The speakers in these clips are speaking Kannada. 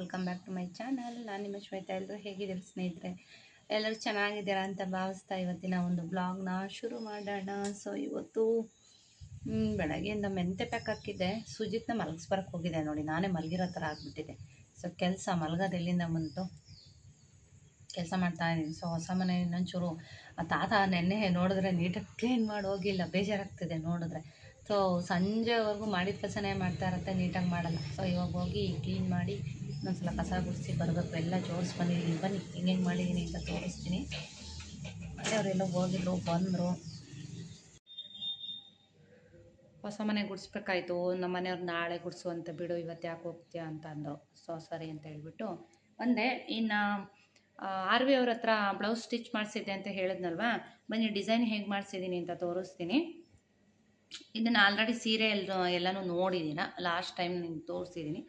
Welcome back to my channel. ನಾನು ನಿಮ್ಮ ಶ್ವೇತಾ. ಎಲ್ಲರೂ ಹೇಗಿದ್ದೀರಿ ಸ್ನೇಹಿತರೆ? ಎಲ್ಲರೂ ಚೆನ್ನಾಗಿದ್ದೀರಾ ಅಂತ ಭಾವಿಸ್ತಾ ಇವತ್ತಿನ ಒಂದು ಬ್ಲಾಗ್ನ ಶುರು ಮಾಡೋಣ. ಸೊ ಇವತ್ತು ಬೆಳಗ್ಗೆಯಿಂದ ಮೆಂತೆ ಪ್ಯಾಕ್ ಹಾಕಿದ್ದೆ. ಸುಜಿತ್ನ ಮಲಗಿಸ್ಬರಕ್ಕೆ ಹೋಗಿದೆ ನೋಡಿ, ನಾನೇ ಮಲಗಿರೋ ಥರ ಆಗಿಬಿಟ್ಟಿದೆ. ಸೊ ಕೆಲಸ ಮಲಗೋದು ಎಲ್ಲಿಂದ ಬಂತು, ಕೆಲಸ ಮಾಡ್ತಾಯಿದ್ದೀನಿ. ಸೊ ಹೊಸ ಮನೆ ಇನ್ನೊಂಚೂರು ತಾತ ನೆನ್ನೆ ನೋಡಿದ್ರೆ ನೀಟಾಗಿ ಕ್ಲೀನ್ ಮಾಡಿ ಹೋಗಿಲ್ಲ, ಬೇಜಾರಾಗ್ತಿದೆ ನೋಡಿದ್ರೆ. ಸೊ ಸಂಜೆವರೆಗೂ ಮಾಡಿದ ಕೆಲಸನೇ ಮಾಡ್ತಾ ಇರುತ್ತೆ, ನೀಟಾಗಿ ಮಾಡಲ್ಲ. ಸೊ ಇವಾಗ ಹೋಗಿ ಕ್ಲೀನ್ ಮಾಡಿ ಇನ್ನೊಂದ್ಸಲ ಕಸ ಗುಡಿಸಿ ಬರಬೇಕು. ಎಲ್ಲ ಜೋಡಿಸಿ ಬಂದಿದ್ದೀನಿ. ಬನ್ನಿ ಹೆಂಗೆ ಮಾಡಿದ್ದೀನಿ ಅಂತ ತೋರಿಸ್ತೀನಿ. ಮನೆಯವರೆಲ್ಲ ಹೋಗಿದ್ರು, ಬಂದರು. ಹೊಸ ಮನೆ ಗುಡಿಸ್ಬೇಕಾಯ್ತು. ನಮ್ಮ ಮನೆಯವ್ರು ನಾಳೆ ಗುಡಿಸುವಂತ ಬಿಡು, ಇವತ್ತು ಯಾಕೆ ಹೋಗ್ತೀಯಾ ಅಂತ ಅಂದರು. ಸೊ ಸರಿ ಅಂತ ಹೇಳ್ಬಿಟ್ಟು ಬಂದೆ. ಇನ್ನು ಆರ್ ವಿ ಅವ್ರ ಹತ್ರ ಬ್ಲೌಸ್ ಸ್ಟಿಚ್ ಮಾಡಿಸಿದ್ದೆ ಅಂತ ಹೇಳಿದ್ನಲ್ವಾ, ಬನ್ನಿ ಡಿಸೈನ್ ಹೇಗೆ ಮಾಡಿಸಿದ್ದೀನಿ ಅಂತ ತೋರಿಸ್ತೀನಿ. ಇದನ್ನು ಆಲ್ರೆಡಿ ಸೀರೆ ಎಲ್ಲನೂ ನೋಡಿದ್ದೀನ, ಲಾಸ್ಟ್ ಟೈಮ್ ನಿಮ್ಗೆ ತೋರಿಸಿದ್ದೀನಿ.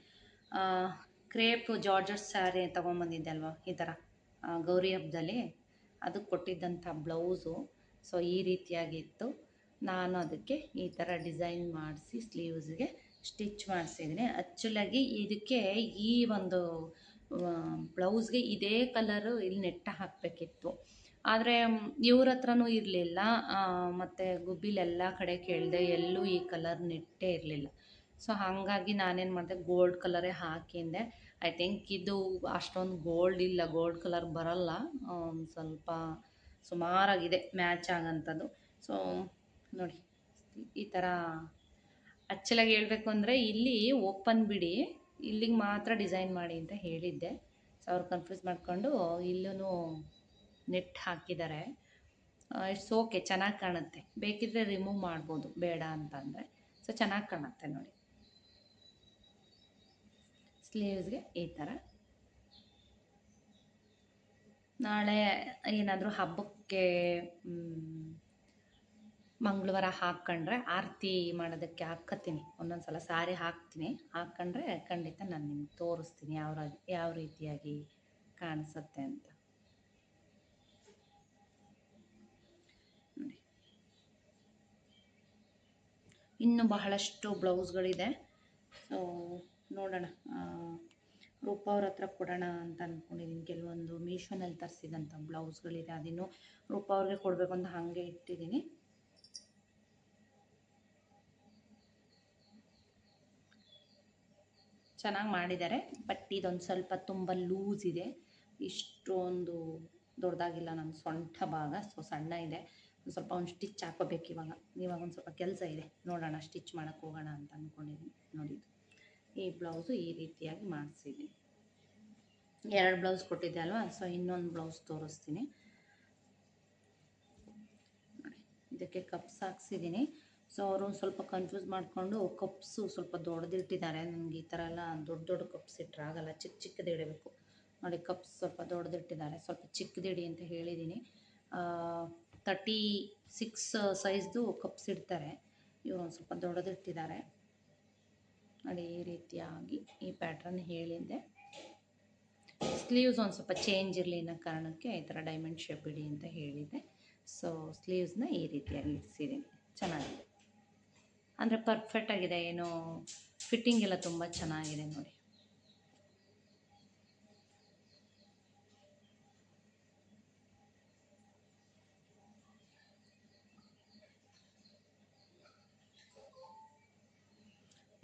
ಕ್ರೇಪ್ ಜಾರ್ಜಸ್ ಸ್ಯಾರಿ ತೊಗೊಂಬಂದಿದ್ದೆ ಅಲ್ವಾ, ಈ ಥರ ಗೌರಿ ಹಬ್ಬದಲ್ಲಿ ಅದಕ್ಕೆ ಕೊಟ್ಟಿದ್ದಂಥ ಬ್ಲೌಸು. ಸೊ ಈ ರೀತಿಯಾಗಿತ್ತು. ನಾನು ಅದಕ್ಕೆ ಈ ಥರ ಡಿಸೈನ್ ಮಾಡಿಸಿ ಸ್ಲೀವ್ಸ್ಗೆ ಸ್ಟಿಚ್ ಮಾಡಿಸಿದ್ದೀನಿ. ಆ್ಯಕ್ಚುಲಾಗಿ ಇದಕ್ಕೆ ಈ ಒಂದು ಬ್ಲೌಸ್ಗೆ ಇದೇ ಕಲರು ಇಲ್ಲಿ ನೆಟ್ಟ ಹಾಕಬೇಕಿತ್ತು, ಆದರೆ ಇವ್ರ ಹತ್ರನೂ ಇರಲಿಲ್ಲ. ಮತ್ತು ಗುಬ್ಬಿಲೆಲ್ಲ ಕಡೆ ಕೇಳಿದೆ, ಎಲ್ಲೂ ಈ ಕಲರ್ ನೆಟ್ಟೇ ಇರಲಿಲ್ಲ. ಸೊ ಹಾಗಾಗಿ ನಾನೇನು ಮಾಡಿದೆ, ಗೋಲ್ಡ್ ಕಲರೇ ಹಾಕಿಂದೆ. ಐ ಥಿಂಕ್ ಇದು ಅಷ್ಟೊಂದು ಗೋಲ್ಡ್ ಇಲ್ಲ, ಗೋಲ್ಡ್ ಕಲರ್ ಬರಲ್ಲ, ಸ್ವಲ್ಪ ಸುಮಾರಾಗಿದೆ ಮ್ಯಾಚ್ ಆಗೋಂಥದ್ದು. ಸೊ ನೋಡಿ ಈ ಥರ. ಆ್ಯಕ್ಚುಲಾಗಿ ಹೇಳಬೇಕು ಅಂದರೆ ಇಲ್ಲಿ ಓಪನ್ ಬಿಡಿ, ಇಲ್ಲಿಗೆ ಮಾತ್ರ ಡಿಸೈನ್ ಮಾಡಿ ಅಂತ ಹೇಳಿದ್ದೆ. ಸೊ ಅವ್ರು ಕನ್ಫ್ಯೂಸ್ ಮಾಡಿಕೊಂಡು ಇಲ್ಲೂ ನೆಟ್ ಹಾಕಿದ್ದಾರೆ. ಇಟ್ಸ್ ಓಕೆ, ಚೆನ್ನಾಗಿ ಕಾಣುತ್ತೆ. ಬೇಕಿದ್ರೆ ರಿಮೂವ್ ಮಾಡ್ಬೋದು, ಬೇಡ ಅಂತಂದರೆ. ಸೊ ಚೆನ್ನಾಗಿ ಕಾಣುತ್ತೆ ನೋಡಿ. ಸ್ಲೀವ್ಸ್ಗೆ ಈ ಥರ. ನಾಳೆ ಏನಾದರೂ ಹಬ್ಬಕ್ಕೆ ಮಂಗಳವಾರ ಹಾಕ್ಕೊಂಡ್ರೆ ಆರತಿ ಮಾಡೋದಕ್ಕೆ ಹಾಕ್ಕೊತೀನಿ. ಒಂದೊಂದು ಸಲ ಸಾರಿ ಹಾಕ್ತೀನಿ, ಹಾಕ್ಕೊಂಡ್ರೆ ಖಂಡಿತ ನಾನು ನಿಮ್ಗೆ ತೋರಿಸ್ತೀನಿ ಯಾವ ರೀತಿಯಾಗಿ ಕಾಣಿಸುತ್ತೆ ಅಂತ. ನೋಡಿ, ಇನ್ನೂ ಬಹಳಷ್ಟು ಬ್ಲೌಸ್ಗಳಿದೆ. ಸೊ ನೋಡೋಣ, ರೂಪ ಅವ್ರ ಹತ್ರ ಕೊಡೋಣ ಅಂತ ಅಂದ್ಕೊಂಡಿದ್ದೀನಿ. ಕೆಲವೊಂದು ಮೀಶೋನಲ್ಲಿ ತರಿಸಿದಂಥ ಬ್ಲೌಸ್ಗಳಿದೆ, ಅದಿನ್ನೂ ರೂಪ ಅವ್ರಿಗೆ ಕೊಡಬೇಕು ಅಂತ ಹಾಗೆ ಇಟ್ಟಿದ್ದೀನಿ. ಚೆನ್ನಾಗಿ ಮಾಡಿದ್ದಾರೆ, ಬಟ್ ಇದೊಂದು ಸ್ವಲ್ಪ ತುಂಬ ಲೂಸ್ ಇದೆ. ಇಷ್ಟೊಂದು ದೊಡ್ಡದಾಗಿಲ್ಲ ನನ್ನ ಸೊಂಟ ಭಾಗ, ಸೊ ಸಣ್ಣ ಇದೆ. ಒಂದು ಸ್ವಲ್ಪ ಒಂದು ಸ್ಟಿಚ್ ಹಾಕೋಬೇಕು ಇವಾಗ ಒಂದು ಸ್ವಲ್ಪ ಕೆಲಸ ಇದೆ. ನೋಡೋಣ, ಸ್ಟಿಚ್ ಮಾಡೋಕ್ಕೆ ಹೋಗೋಣ ಅಂತ ಅಂದ್ಕೊಂಡಿದ್ದೀನಿ. ನೋಡಿದ್ದು ಈ ಬ್ಲೌಸು ಈ ರೀತಿಯಾಗಿ ಮಾಡಿಸಿದ್ದೀನಿ. 2 ಬ್ಲೌಸ್ ಕೊಟ್ಟಿದ್ದೆ ಅಲ್ವಾ, ಸೊ ಇನ್ನೊಂದು ಬ್ಲೌಸ್ ತೋರಿಸ್ತೀನಿ. ನೋಡಿ, ಇದಕ್ಕೆ ಕಪ್ಸ್ ಹಾಕ್ಸಿದ್ದೀನಿ. ಸೊ ಅವರು ಸ್ವಲ್ಪ ಕನ್ಫ್ಯೂಸ್ ಮಾಡಿಕೊಂಡು ಕಪ್ಸು ಸ್ವಲ್ಪ ದೊಡ್ಡದಿಟ್ಟಿದ್ದಾರೆ. ನನಗೆ ಈ ಥರ ಎಲ್ಲ ದೊಡ್ಡ ದೊಡ್ಡ ಕಪ್ಸ್ ಇಟ್ಟರಾಗಲ್ಲ, ಚಿಕ್ಕ ಚಿಕ್ಕದು ಇಡಬೇಕು. ನೋಡಿ, ಕಪ್ಸ್ ಸ್ವಲ್ಪ ದೊಡ್ಡದಿಟ್ಟಿದ್ದಾರೆ, ಸ್ವಲ್ಪ ಚಿಕ್ಕದಿಡಿ ಅಂತ ಹೇಳಿದ್ದೀನಿ. 36 ಸೈಜ್ದು ಕಪ್ಸ್ ಇಡ್ತಾರೆ, ಇವರು ಒಂದು ಸ್ವಲ್ಪ ದೊಡ್ಡದಿಟ್ಟಿದ್ದಾರೆ. ನೋಡಿ ಈ ರೀತಿಯಾಗಿ ಈ ಪ್ಯಾಟ್ರನ್ ಹೇಳಿದ್ದೆ. ಸ್ಲೀವ್ಸ್ ಒಂದು ಸ್ವಲ್ಪ ಚೇಂಜ್ ಇರಲಿ ಅನ್ನೋ ಕಾರಣಕ್ಕೆ ಈ ಥರ ಡೈಮಂಡ್ ಶೇಪ್ ಇಡಿ ಅಂತ ಹೇಳಿದ್ದೆ. ಸೊ ಸ್ಲೀವ್ಸ್ನ ಈ ರೀತಿಯಾಗಿ ಇಡಿಸಿದ್ದೀನಿ. ಚೆನ್ನಾಗಿದೆ ಅಂದರೆ ಪರ್ಫೆಕ್ಟಾಗಿದೆ, ಏನು ಫಿಟ್ಟಿಂಗ್ ಎಲ್ಲ ತುಂಬ ಚೆನ್ನಾಗಿದೆ ನೋಡಿ.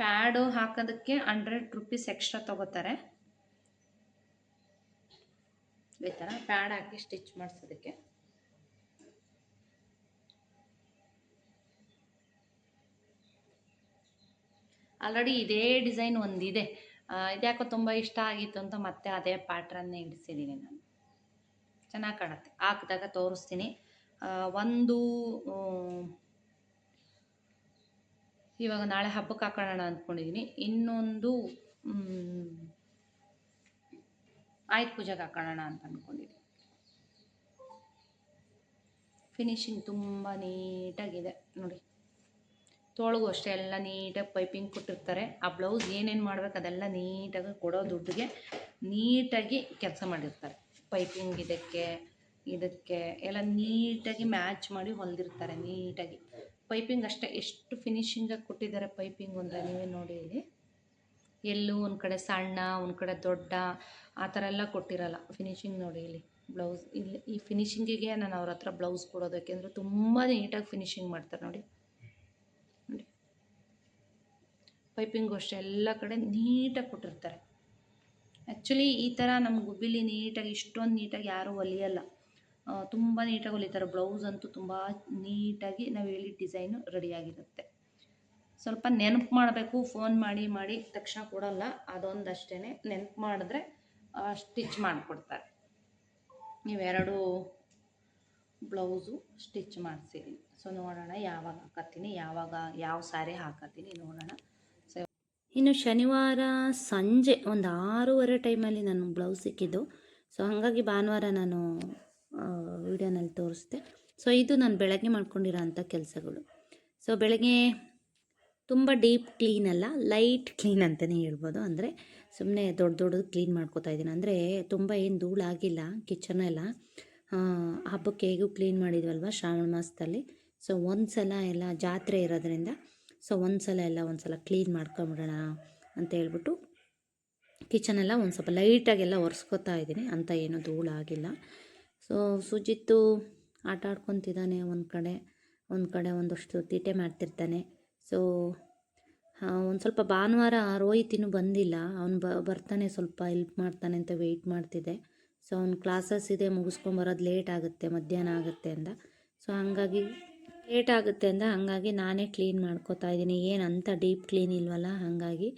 ಪ್ಯಾಡು ಹಾಕೋದಕ್ಕೆ 100 ರೂಪೀಸ್ ಎಕ್ಸ್ಟ್ರಾ ತೊಗೋತಾರೆ. ಈ ಥರ ಪ್ಯಾಡ್ ಹಾಕಿ ಸ್ಟಿಚ್ ಮಾಡಿಸೋದಕ್ಕೆ. ಆಲ್ರೆಡಿ ಇದೇ ಡಿಸೈನ್ ಒಂದಿದೆ, ಇದ್ಯಾಕೋ ತುಂಬ ಇಷ್ಟ ಆಗಿತ್ತು ಅಂತ ಮತ್ತೆ ಅದೇ ಪ್ಯಾಟ್ರನ್ನೇ ಇಡಿಸಿದ್ದೀನಿ ನಾನು. ಚೆನ್ನಾಗಿ ಕಾಣುತ್ತೆ, ಹಾಕಿದಾಗ ತೋರಿಸ್ತೀನಿ. ಒಂದು ಇವಾಗ ನಾಳೆ ಹಬ್ಬಕ್ಕೆ ಹಾಕೋಣ ಅಂದ್ಕೊಂಡಿದ್ದೀನಿ. ಇನ್ನೊಂದು ಆಯುಧ ಪೂಜೆಗೆ ಹಾಕೋಣ ಅಂತ ಅಂದ್ಕೊಂಡಿದ್ದೀನಿ. ಫಿನಿಶಿಂಗ್ ತುಂಬ ನೀಟಾಗಿದೆ ನೋಡಿ. ತೊಳಗು ಅಷ್ಟೇ ಎಲ್ಲ ನೀಟಾಗಿ ಪೈಪಿಂಗ್ ಕೊಟ್ಟಿರ್ತಾರೆ. ಆ ಬ್ಲೌಸ್ ಏನೇನು ಮಾಡ್ಬೇಕು ಅದೆಲ್ಲ ನೀಟಾಗಿ ಕೊಡೋ ದುಡ್ಡಿಗೆ ನೀಟಾಗಿ ಕೆಲಸ ಮಾಡಿರ್ತಾರೆ. ಪೈಪಿಂಗ್ ಇದಕ್ಕೆ ಎಲ್ಲ ನೀಟಾಗಿ ಮ್ಯಾಚ್ ಮಾಡಿ ಹೊಲಿದಿರ್ತಾರೆ ನೀಟಾಗಿ. ಪೈಪಿಂಗ್ ಅಷ್ಟೇ ಎಷ್ಟು ಫಿನಿಶಿಂಗಾಗಿ ಕೊಟ್ಟಿದ್ದಾರೆ ಪೈಪಿಂಗ್ ಅಂದರೆ ನೀವೇ ನೋಡಿ ಇಲ್ಲಿ. ಎಲ್ಲೂ ಒಂದು ಕಡೆ ಸಣ್ಣ ಒಂದು ಕಡೆ ದೊಡ್ಡ ಆ ಥರ ಎಲ್ಲ ಕೊಟ್ಟಿರಲ್ಲ. ಫಿನಿಶಿಂಗ್ ನೋಡಿ ಇಲ್ಲಿ ಬ್ಲೌಸ್ ಇಲ್ಲಿ ಈ ಫಿನಿಶಿಂಗಿಗೆ ನಾನು ಅವ್ರ ಹತ್ರ ಬ್ಲೌಸ್ ಕೊಡೋದು, ಯಾಕೆಂದರೆ ತುಂಬ ನೀಟಾಗಿ ಫಿನಿಶಿಂಗ್ ಮಾಡ್ತಾರೆ ನೋಡಿ. ನೋಡಿ ಪೈಪಿಂಗು ಅಷ್ಟೇ ಎಲ್ಲ ಕಡೆ ನೀಟಾಗಿ ಕೊಟ್ಟಿರ್ತಾರೆ. ಆ್ಯಕ್ಚುಲಿ ಈ ಥರ ನಮ್ಮ ಗುಬ್ಬಿಲಿ ನೀಟಾಗಿ ಇಷ್ಟೊಂದು ನೀಟಾಗಿ ಯಾರೂ ಹೊಲಿಯಲ್ಲ, ತುಂಬ ನೀಟಾಗಿ ಹೊಲಿತಾರೆ. ಬ್ಲೌಸ್ ಅಂತೂ ತುಂಬ ನೀಟಾಗಿ ನಾವು ಹೇಳಿದ ಡಿಸೈನು ರೆಡಿಯಾಗಿರುತ್ತೆ. ಸ್ವಲ್ಪ ನೆನಪು ಮಾಡಬೇಕು, ಫೋನ್ ಮಾಡಿ ಮಾಡಿ ತಕ್ಷಣ ಕೊಡಲ್ಲ, ಅದೊಂದಷ್ಟೇ. ನೆನಪು ಮಾಡಿದ್ರೆ ಸ್ಟಿಚ್ ಮಾಡಿಕೊಡ್ತಾರೆ. ಇವೆರಡು ಬ್ಲೌಸು ಸ್ಟಿಚ್ ಮಾಡಿಸಿದ್ದೀನಿ. ಸೊ ನೋಡೋಣ ಯಾವಾಗ ಹಾಕತ್ತೀನಿ, ಯಾವಾಗ ಯಾವ ಸ್ಯಾರಿ ಹಾಕತ್ತೀನಿ ನೋಡೋಣ. ಸೊ ಇನ್ನು ಶನಿವಾರ ಸಂಜೆ ಒಂದು 6:30 ಟೈಮಲ್ಲಿ ನಾನು ಬ್ಲೌಸ್ ಸಿಕ್ಕಿದ್ದು. ಸೊ ಹಾಗಾಗಿ ಭಾನುವಾರ ನಾನು ವಿಡಿಯೋನಲ್ಲಿ ತೋರಿಸ್ದೆ. ಸೊ ಇದು ನಾನು ಬೆಳಗ್ಗೆ ಮಾಡ್ಕೊಂಡಿರೋ ಅಂಥ ಕೆಲಸಗಳು. ಸೊ ಬೆಳಗ್ಗೆ ತುಂಬ ಡೀಪ್ ಕ್ಲೀನ್ ಅಲ್ಲ, ಲೈಟ್ ಕ್ಲೀನ್ ಅಂತಲೇ ಹೇಳ್ಬೋದು. ಅಂದರೆ ಸುಮ್ಮನೆ ದೊಡ್ಡದು ಕ್ಲೀನ್ ಮಾಡ್ಕೋತಾ ಇದ್ದೀನಿ. ಅಂದರೆ ತುಂಬ ಏನು ಧೂಳಾಗಿಲ್ಲ ಕಿಚನ್ ಎಲ್ಲ. ಹಬ್ಬಕ್ಕೆ ಹೇಗೂ ಕ್ಲೀನ್ ಮಾಡಿದ್ವಲ್ವ ಶ್ರಾವಣ ಮಾಸದಲ್ಲಿ. ಸೊ ಒಂದು ಸಲ ಎಲ್ಲ ಜಾತ್ರೆ ಇರೋದ್ರಿಂದ ಸೊ ಒಂದು ಸಲ ಕ್ಲೀನ್ ಮಾಡ್ಕೊಂಬಿಡೋಣ ಅಂತ ಹೇಳ್ಬಿಟ್ಟು ಕಿಚನೆಲ್ಲ ಒಂದು ಸ್ವಲ್ಪ ಲೈಟಾಗೆಲ್ಲ ಒರೆಸ್ಕೊತಾ ಇದ್ದೀನಿ. ಅಂತ ಏನೂ ಧೂಳಾಗಿಲ್ಲ. ಸೊ ಸುಜಿತ್ತು ಆಟ ಆಡ್ಕೊತಿದ್ದಾನೆ ಒಂದು ಕಡೆ ಒಂದಷ್ಟು ತೀಟೆ ಮಾಡ್ತಿರ್ತಾನೆ. ಸೊ ಒಂದು ಸ್ವಲ್ಪ ಭಾನುವಾರ ರೋಹಿತ್ ಇನ್ನೂ ಬಂದಿಲ್ಲ, ಅವನು ಬರ್ತಾನೆ ಸ್ವಲ್ಪ ಹೆಲ್ಪ್ ಮಾಡ್ತಾನೆ ಅಂತ ವೆಯ್ಟ್ ಮಾಡ್ತಿದ್ದೆ. ಸೊ ಅವ್ನು ಕ್ಲಾಸಸ್ ಇದೆ, ಮುಗಿಸ್ಕೊಂಬರೋದು ಲೇಟ್ ಆಗುತ್ತೆ, ಮಧ್ಯಾಹ್ನ ಆಗುತ್ತೆ ಅಂದ. ಸೊ ಹಾಗಾಗಿ ಲೇಟ್ ಆಗುತ್ತೆ ಹಾಗಾಗಿ ನಾನೇ ಕ್ಲೀನ್ ಮಾಡ್ಕೋತಾ ಇದ್ದೀನಿ. ಏನು ಅಂಥ ಡೀಪ್ ಕ್ಲೀನ್ ಇಲ್ವಲ್ಲ, ಹಾಗಾಗಿ.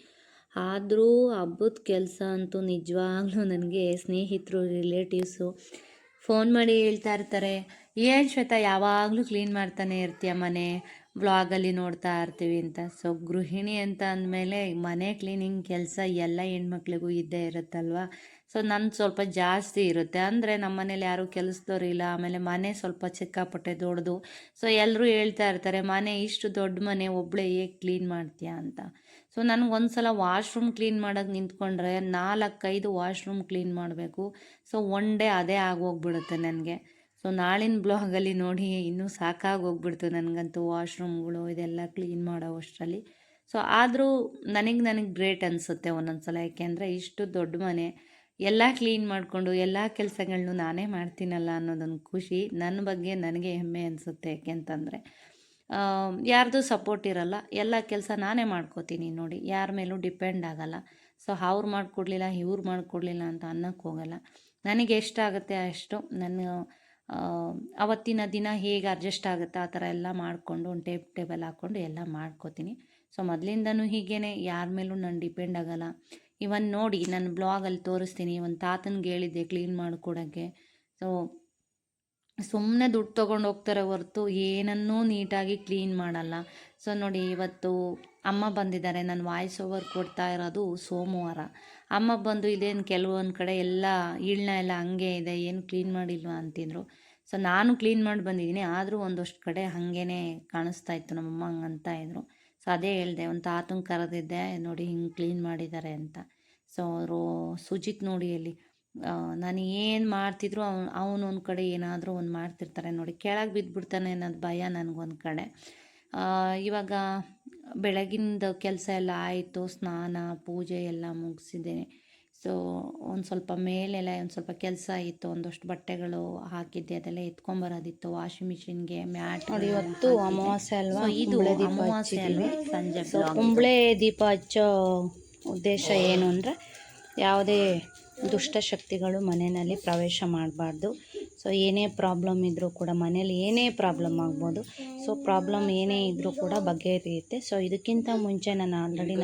ಆದರೂ ಹಬ್ಬದ ಕೆಲಸ ಅಂತೂ ನಿಜವಾಗ್ಲೂ ನನಗೆ ಸ್ನೇಹಿತರು ರಿಲೇಟಿವ್ಸು ಫೋನ್ ಮಾಡಿ ಹೇಳ್ತಾ ಇರ್ತಾರೆ, ಏನು ಶ್ವೇತಾ ಯಾವಾಗಲೂ ಕ್ಲೀನ್ ಮಾಡ್ತಾನೆ ಇರ್ತೀಯ, ಮನೆ ವ್ಲಾಗಲ್ಲಿ ನೋಡ್ತಾ ಇರ್ತೀವಿ ಅಂತ. ಸೊ ಗೃಹಿಣಿ ಅಂತ ಅಂದಮೇಲೆ ಮನೆ ಕ್ಲೀನಿಂಗ್ ಕೆಲಸ ಎಲ್ಲ ಹೆಣ್ಮಕ್ಳಿಗೂ ಇದ್ದೇ ಇರುತ್ತಲ್ವ. ಸೊ ನನ್ನ ಸ್ವಲ್ಪ ಜಾಸ್ತಿ ಇರುತ್ತೆ. ಅಂದರೆ ನಮ್ಮ ಮನೇಲಿ ಯಾರೂ ಕೆಲಸದವ್ರು ಇಲ್ಲ, ಆಮೇಲೆ ಮನೆ ಸ್ವಲ್ಪ ಸಿಕ್ಕಾಪಟ್ಟೆ ದೊಡ್ಡದು. ಸೊ ಎಲ್ಲರೂ ಹೇಳ್ತಾ ಇರ್ತಾರೆ, ಮನೆ ಇಷ್ಟು ದೊಡ್ಡ ಮನೆ ಒಬ್ಬಳೇ ಹೇಗೆ ಕ್ಲೀನ್ ಮಾಡ್ತೀಯಾ ಅಂತ. ಸೊ ನನಗೆ ಒಂದು ಸಲ ವಾಶ್ರೂಮ್ ಕ್ಲೀನ್ ಮಾಡೋಕ್ಕೆ ನಿಂತ್ಕೊಂಡ್ರೆ 4-5 ವಾಶ್ರೂಮ್ ಕ್ಲೀನ್ ಮಾಡಬೇಕು. ಸೊ ಒನ್ ಡೇ ಅದೇ ಆಗೋಗ್ಬಿಡುತ್ತೆ ನನಗೆ. ಸೊ ನಾಳಿನ ಬ್ಲಾಗಲ್ಲಿ ನೋಡಿ ಇನ್ನೂ ಸಾಕಾಗೋಗ್ಬಿಡ್ತು ನನಗಂತೂ ವಾಶ್ರೂಮ್ಗಳು ಇದೆಲ್ಲ ಕ್ಲೀನ್ ಮಾಡೋ ಅಷ್ಟರಲ್ಲಿ. ಸೊ ಆದರೂ ನನಗೆ ಗ್ರೇಟ್ ಅನಿಸುತ್ತೆ ಒಂದೊಂದು ಸಲ, ಯಾಕೆಂದರೆ ಇಷ್ಟು ದೊಡ್ಡ ಮನೆ ಎಲ್ಲ ಕ್ಲೀನ್ ಮಾಡಿಕೊಂಡು ಎಲ್ಲ ಕೆಲಸಗಳನ್ನೂ ನಾನೇ ಮಾಡ್ತೀನಲ್ಲ ಅನ್ನೋದೊಂದು ಖುಷಿ. ನನ್ನ ಬಗ್ಗೆ ನನಗೆ ಹೆಮ್ಮೆ ಅನಿಸುತ್ತೆ. ಯಾಕೆಂತಂದರೆ ಯಾರ್ದು ಸಪೋರ್ಟ್ ಇರಲ್ಲ, ಎಲ್ಲ ಕೆಲಸ ನಾನೇ ಮಾಡ್ಕೋತೀನಿ ನೋಡಿ, ಯಾರ ಮೇಲೂ ಡಿಪೆಂಡ್ ಆಗಲ್ಲ. ಸೊ ಅವ್ರು ಮಾಡಿಕೊಡ್ಲಿಲ್ಲ ಇವ್ರು ಮಾಡಿಕೊಡ್ಲಿಲ್ಲ ಅಂತ ಅನ್ನೋಕ್ಕೆ ಹೋಗಲ್ಲ. ನನಗೆ ಎಷ್ಟಾಗುತ್ತೆ ಅಷ್ಟು ನಾನು ಅವತ್ತಿನ ದಿನ ಹೇಗೆ ಅಡ್ಜಸ್ಟ್ ಆಗುತ್ತೆ ಆ ಥರ ಎಲ್ಲ ಮಾಡಿಕೊಂಡು ಒಂದು ಟೇಬಲ್ ಹಾಕ್ಕೊಂಡು ಎಲ್ಲ ಮಾಡ್ಕೋತೀನಿ. ಸೊ ಮೊದಲಿಂದನೂ ಹೀಗೇ, ಯಾರ ಮೇಲೂ ನಾನು ಡಿಪೆಂಡ್ ಆಗಲ್ಲ. ಇವನ್ ನೋಡಿ ನನ್ನ ಬ್ಲಾಗಲ್ಲಿ ತೋರಿಸ್ತೀನಿ, ಒಂದು ತಾತನಿಗೆ ಹೇಳಿದ್ದೆ ಕ್ಲೀನ್ ಮಾಡಿಕೊಡೋಕ್ಕೆ. ಸೊ ಸುಮ್ಮನೆ ದುಡ್ಡು ತೊಗೊಂಡು ಹೋಗ್ತಾರೆ ಹೊರತು ಏನನ್ನೂ ನೀಟಾಗಿ ಕ್ಲೀನ್ ಮಾಡಲ್ಲ. ಸೊ ನೋಡಿ ಇವತ್ತು ಅಮ್ಮ ಬಂದಿದ್ದಾರೆ, ನಾನು ವಾಯ್ಸ್ ಓವರ್ ಕೊಡ್ತಾ ಇರೋದು ಸೋಮವಾರ. ಅಮ್ಮ ಬಂದು ಇದೇನು ಕೆಲವೊಂದು ಕಡೆ ಎಲ್ಲ ಎಲ್ಲ ಹಂಗೆ ಇದೆ, ಏನು ಕ್ಲೀನ್ ಮಾಡಿಲ್ವಾ ಅಂತಿದ್ರು. ಸೊ ನಾನು ಕ್ಲೀನ್ ಮಾಡಿ ಬಂದಿದ್ದೀನಿ, ಆದರೂ ಒಂದಷ್ಟು ಕಡೆ ಹಾಗೇ ಕಾಣಿಸ್ತಾ ಇತ್ತು, ನಮ್ಮಮ್ಮ ಹಂಗೆ ಅಂತ ಇದ್ರು. ಸೊ ಅದೇ ಹೇಳಿದೆ, ಒಂದು ತಾತಂಗೆ ಕರೆದಿದ್ದೆ, ನೋಡಿ ಹಿಂಗೆ ಕ್ಲೀನ್ ಮಾಡಿದ್ದಾರೆ ಅಂತ. ಸೊ ಅವರು ಸುಜಿತ್ ನೋಡಿ ಅಲ್ಲಿ ನಾನು ಏನು ಮಾಡ್ತಿದ್ರು ಅವನು ಒಂದು ಕಡೆ ಏನಾದರೂ ಒಂದು ಮಾಡ್ತಿರ್ತಾರೆ ನೋಡಿ, ಕೆಳಗೆ ಬಿದ್ದುಬಿಡ್ತಾನೆ ಅನ್ನೋದು ಭಯ ನನಗೊಂದು ಕಡೆ. ಇವಾಗ ಬೆಳಗಿಂದ ಕೆಲಸ ಎಲ್ಲ ಆಯಿತು, ಸ್ನಾನ ಪೂಜೆ ಎಲ್ಲ ಮುಗಿಸಿದ್ದೇನೆ. ಸೊ ಒಂದು ಸ್ವಲ್ಪ ಮೇಲೆಲ್ಲ ಒಂದು ಸ್ವಲ್ಪ ಕೆಲಸ ಇತ್ತು, ಒಂದಷ್ಟು ಬಟ್ಟೆಗಳು ಹಾಕಿದ್ದೆ, ಅದೆಲ್ಲ ಎತ್ಕೊಂಬರೋದಿತ್ತು ವಾಷಿಂಗ್ ಮಿಷಿನ್ಗೆ. ಮ್ಯಾಟ್ ನೋಡಿ, ಇವತ್ತು ಅಮಾವಾಸ್ಯೆ ಅಲ್ವಾ, ಇದು ಅಮಾವಾಸ್ಯೆ ಅಲ್ವಾ ಸಂಜೆ. ಸೊ ಕುಂಬಳೆ ದೀಪ ಹಚ್ಚೋ ಉದ್ದೇಶ ಏನು ಅಂದರೆ, ಯಾವುದೇ ದುಷ್ಟಶಕ್ತಿಗಳು ಮನೆಯಲ್ಲಿ ಪ್ರವೇಶ ಮಾಡಬಾರ್ದು. ಸೊ ಏನೇ ಪ್ರಾಬ್ಲಮ್ ಇದ್ದರೂ ಕೂಡ ಮನೇಲಿ ಏನೇ ಪ್ರಾಬ್ಲಮ್ ಆಗ್ಬೋದು. ಸೊ ಪ್ರಾಬ್ಲಮ್ ಏನೇ ಇದ್ದರೂ ಕೂಡ ಬಗೆಹರಿಯುತ್ತೆ. ಸೊ ಇದಕ್ಕಿಂತ ಮುಂಚೆ ನಾನು ಆಲ್ರೆಡಿ